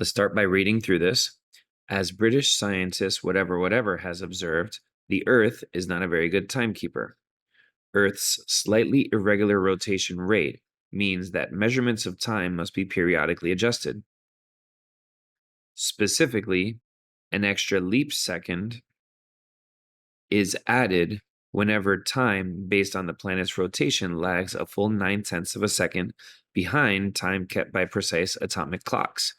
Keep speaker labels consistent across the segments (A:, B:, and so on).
A: Let's start by reading through this. As British scientist whatever has observed, the Earth is not a very good timekeeper. Earth's slightly irregular rotation rate means that measurements of time must be periodically adjusted. Specifically, an extra leap second is added whenever time based on the planet's rotation lags a full 9/10 of a second behind time kept by precise atomic clocks.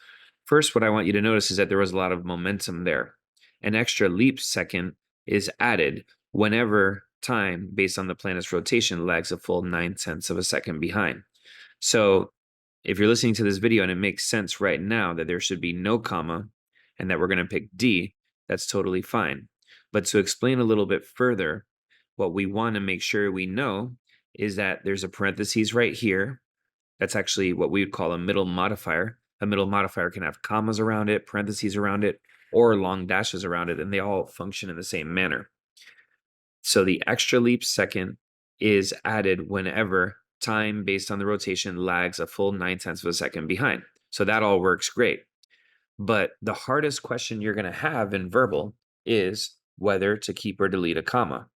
A: First, what I want you to notice is that there was a lot of momentum there. An extra leap second is added whenever time based on the planet's rotation lags a full 9/10 of a second behind. So, if you're listening to this video and it makes sense right now that there should be no comma and that we're going to pick D, that's totally fine. But to explain a little bit further, what we want to make sure we know is that there's a parentheses right here. That's actually what we would call a middle modifier. A middle modifier can have commas around it, parentheses around it, or long dashes around it, and they all function in the same manner. So the extra leap second is added whenever time based on the rotation lags a full 9/10 of a second behind. So that all works great. But the hardest question you're going to have in verbal is whether to keep or delete a comma.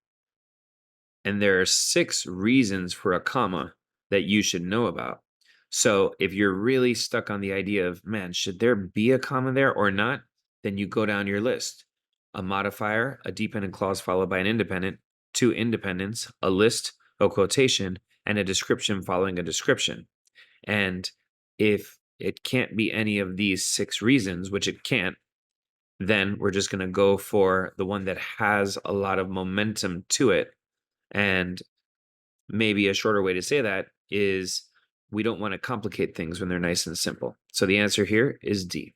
A: And there are 6 reasons for a comma that you should know about. So if you're really stuck on the idea of, man, should there be a comma there or not? Then you go down your list. A modifier, a dependent clause followed by an independent, 2 independents, a list, a quotation, and a description following a description. And if it can't be any of these 6 reasons, which it can't, then we're just going to go for the one that has a lot of momentum to it. And maybe a shorter way to say that is we don't want to complicate things when they're nice and simple. So the answer here is D.